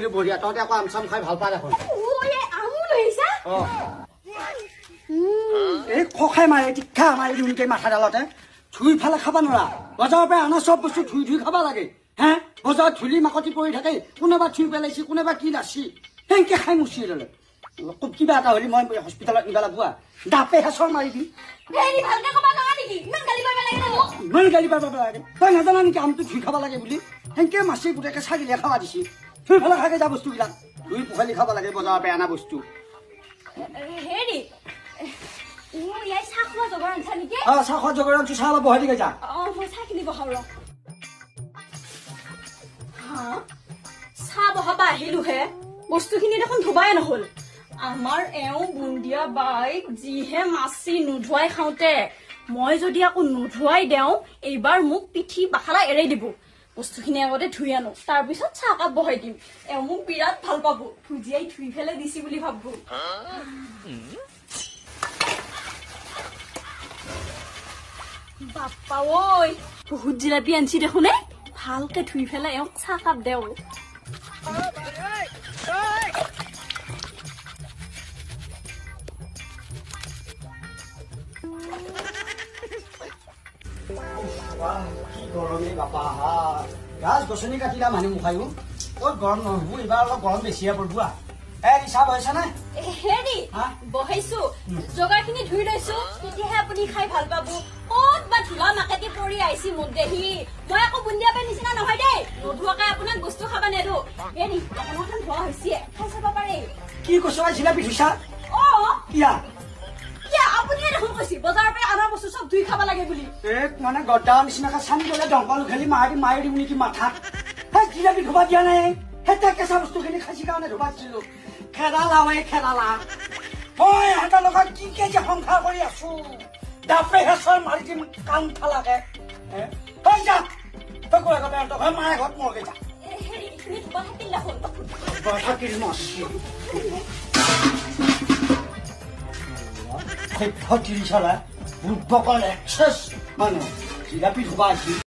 কিন্তু বঢ়িয়া তহঁতে আকৌ আম চাম খাই ভাল পায় দেখোন এই খখাই মাৰে টিক্ষা মাৰি দিওঁতে মাথাডালতে ধুই ফালে খাব নোৱাৰা বজাৰৰ পৰা অনা চব বস্তু ধুই ধুই খাব লাগে হে বজাৰত ধূলি মাকতি পৰি থাকে কোনোবা ধুই পেলাইছি কোনোবা কি নাচি সেনেকে খাই মুচি ল'লে খুব কিবা এটা হ'লে মই হস্পিটেলত নিব লাগিব দাপে হেঁচৰ মাৰি দিম ইমান গালি পাব লাগে তই নাজানা নেকি আমটো ধুই খাব লাগে বুলি সেনেকে মাছি গোটেইকে ছাগলীয়ে খাব দিছি ধুই ফালে খাকে যা বস্তুবিলাক ধুই পোখালি খাব লাগে বজাৰৰ পৰা অনা বস্তু চাহ খোৱা জগৰ আনছো চাহ অলপ বহাই দিকে যা চাহ বহাবা আহিলোহে বস্তুখিনি দেখোন ধুবাই নহল আমাৰ এওঁ বুন্দিয়া বাইক যিহে মাছি নোধুৱাই খাওঁতে মই যদি আকৌ নোধুৱাই দেওঁ এইবাৰ মোক পিঠি বাখালা এৰাই দিব বস্তুখিনি আগতে ধুই আনো তাৰপিছত চাহকাপ বহাই দিম এওঁ মোক বিৰাট ভাল পাব ভুজিয়াই ধুই ফেলে দিছি বুলি ভাবো বাপ্পা ঐ বহুত জিলাপি আনছি দেখোনে ভালকে ধুই ফেলে এওঁক চাহকাপ দেও কি গৰমে বাপা গাছ গছনি কাটিলা মানুহ মুখায়ো ক'ত গৰম নহব এইবাৰ অলপ গৰম বেছিহে পৰিব ৰিচা বহিছা নে হেৰি বহাইছো জগাৰখিনি ধুই লৈছো তেতিয়াহে আপুনি খাই ভাল পাব ক'ত বা ধূলা মাকেটি পৰি আহিছি মোক দেহি মই আকৌ বুন্দিয়া পাই নিচিনা নহয় দেই নধুৱাকে আপোনাক বস্তু খাবা নেদো হেৰি আপোনাৰখন ধোৱা হৈছে খাই চাব পাৰে কি কৈছা জিলাপি ধুইছা কিয়া আপুনিয়ে দেখোন কৈছি বজাৰৰ পৰা অনা বস্তু চব ধুই খাব লাগে বুলি মানে গদ্দাৰ নিচিনাকে চানি গ'লে দংকল খেলি মাৰি দিম নেকি মাথাত জিলাপি ধুবা দিয়া নাই সেই কেঁচা বস্তুখিনি খাইছি কাৰণে ধুবা দিছিলো খেদালা খেদালা মই ইহঁতৰ লগত কি যে সংসাৰ কৰি আছো দাপে হেঁচৰ মাৰি দিম কাম থালাকে যা তই কৈ আগতে তই মায়ে ঘৰত মৰগে যা থাকিল মচি সেই ভতিৰি চলা বুট বকল এক্সেছ মানুহ জিলাপি ধুবা আহিছিল